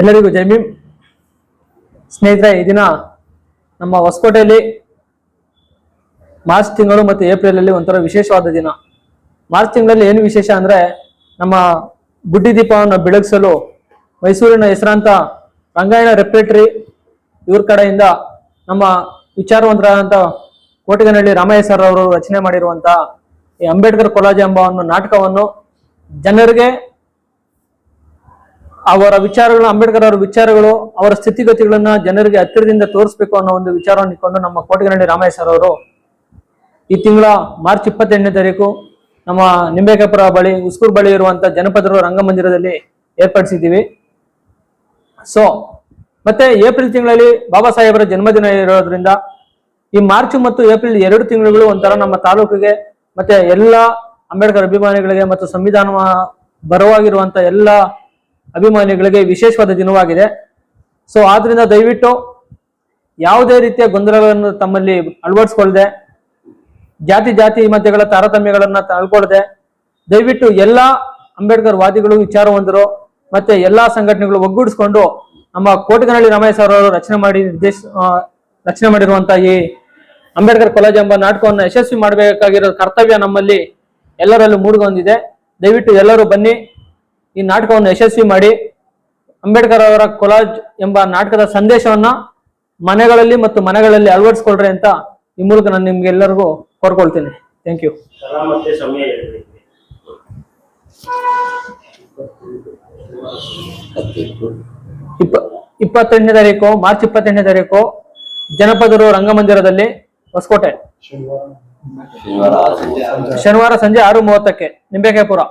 ಎಲ್ಲರಿಗೂ ಜೈ ಭೀಮ್. ಸ್ನೇಹಿತರೆ, ಈ ದಿನ ನಮ್ಮ ಹೊಸಕೋಟೆಯಲ್ಲಿ ಮಾರ್ಚ್ ತಿಂಗಳು ಮತ್ತು ಏಪ್ರಿಲ್ ಅಲ್ಲಿ ಒಂಥರ ವಿಶೇಷವಾದ ದಿನ. ಮಾರ್ಚ್ ತಿಂಗಳಲ್ಲಿ ಏನು ವಿಶೇಷ ಅಂದ್ರೆ, ನಮ್ಮ ಬುಡ್ಡಿ ದೀಪವನ್ನು ಬೆಳಗಿಸಲು ಮೈಸೂರಿನ ಹೆಸರಾಂತ ರಂಗಾಯಣ ರೆಪ್ರೇಟರಿ ಇವ್ರ ಕಡೆಯಿಂದ ನಮ್ಮ ವಿಚಾರವಂತರಾದಂಥ ಕೋಟಿಗನಹಳ್ಳಿ ರಾಮಯ್ಯ ಸರ್ ಅವರು ರಚನೆ ಮಾಡಿರುವಂತ ಈ ಅಂಬೇಡ್ಕರ್ ಕೊಲಾಜ್ ಎಂಬ ಒಂದು ನಾಟಕವನ್ನು ಜನರಿಗೆ ಅವರ ವಿಚಾರಗಳು, ಅಂಬೇಡ್ಕರ್ ಅವರ ವಿಚಾರಗಳು, ಅವರ ಸ್ಥಿತಿಗತಿಗಳನ್ನ ಜನರಿಗೆ ಹತ್ತಿರದಿಂದ ತೋರಿಸ್ಬೇಕು ಅನ್ನೋ ಒಂದು ವಿಚಾರವನ್ನು ಇಟ್ಕೊಂಡು ನಮ್ಮ ಕೋಟಿಗನಹಳ್ಳಿ ರಾಮಯ್ಯ ಸರ್ ಅವರು ಈ ತಿಂಗಳ ಮಾರ್ಚ್ 28ನೇ ತಾರೀಕು ನಮ್ಮ ನಿಂಬೇಕಪುರ ಬಳಿ, ಉಸ್ಕೂರ್ ಬಳಿ ಇರುವಂತ ಜನಪದರು ರಂಗಮಂದಿರದಲ್ಲಿ ಏರ್ಪಡಿಸಿದ್ದೀವಿ. ಸೊ ಮತ್ತೆ ಏಪ್ರಿಲ್ ತಿಂಗಳಲ್ಲಿ ಬಾಬಾ ಸಾಹೇಬರ ಜನ್ಮದಿನ ಇರೋದ್ರಿಂದ ಈ ಮಾರ್ಚ್ ಮತ್ತು ಏಪ್ರಿಲ್ 2 ತಿಂಗಳುಗಳು ಒಂಥರ ನಮ್ಮ ತಾಲೂಕಿಗೆ ಮತ್ತೆ ಎಲ್ಲ ಅಂಬೇಡ್ಕರ್ ಅಭಿಮಾನಿಗಳಿಗೆ ಮತ್ತು ಸಂವಿಧಾನ ಬರವಾಗಿರುವಂತ ಎಲ್ಲ ಅಭಿಮಾನಿಗಳಿಗೆ ವಿಶೇಷವಾದ ದಿನವಾಗಿದೆ. ಸೊ ಆದ್ರಿಂದ ದಯವಿಟ್ಟು ಯಾವುದೇ ರೀತಿಯ ಗೊಂದಲಗಳನ್ನು ತಮ್ಮಲ್ಲಿ ಅಳವಡಿಸ್ಕೊಳ್ಳದೆ, ಜಾತಿ ಮಧ್ಯಗಳ ತಾರತಮ್ಯಗಳನ್ನ ತಳ್ಕೊಳ್ಳದೆ, ದಯವಿಟ್ಟು ಎಲ್ಲಾ ಅಂಬೇಡ್ಕರ್ ವಾದಿಗಳು, ವಿಚಾರವಂತರು ಮತ್ತೆ ಎಲ್ಲಾ ಸಂಘಟನೆಗಳು ಒಗ್ಗೂಡಿಸ್ಕೊಂಡು ನಮ್ಮ ಕೋಟಿಗನಹಳ್ಳಿ ರಾಮಯ್ಯ ಸರ್ ಅವರು ರಚನೆ ಮಾಡಿರುವಂತಹ ಈ ಅಂಬೇಡ್ಕರ್ ಕೊಲಾಜ್ ಎಂಬ ನಾಟಕವನ್ನು ಯಶಸ್ವಿ ಮಾಡಬೇಕಾಗಿರೋ ಕರ್ತವ್ಯ ನಮ್ಮಲ್ಲಿ ಎಲ್ಲರಲ್ಲೂ ಮೂಡಿಗೊಂಡಿದೆ. ದಯವಿಟ್ಟು ಎಲ್ಲರೂ ಬನ್ನಿ, ಈ ನಾಟಕವನ್ನು ಯಶಸ್ವಿ ಮಾಡಿ ಅಂಬೇಡ್ಕರ್ ಅವರ ಕೊಲಾಜ್ ಎಂಬ ನಾಟಕದ ಸಂದೇಶವನ್ನ ಮನೆಗಳಲ್ಲಿ ಮತ್ತು ಮನೆಗಳಲ್ಲಿ ಅಳವಡಿಸ್ಕೊಳ್ರಿ ಅಂತ ಈ ಮೂಲಕ ನಾನು ನಿಮ್ಗೆಲ್ಲರಿಗೂ ಕೋರ್ಕೊಳ್ತೀನಿ. Thank you. 28ನೇ ತಾರೀಕು, ಮಾರ್ಚ್ 28ನೇ ತಾರೀಕು ಜನಪದರು ರಂಗಮಂದಿರದಲ್ಲಿ, ಹೊಸಕೋಟೆ, ಶನಿವಾರ ಸಂಜೆ 6:30ಕ್ಕೆ, ನಿಂಬೇಕಪುರ.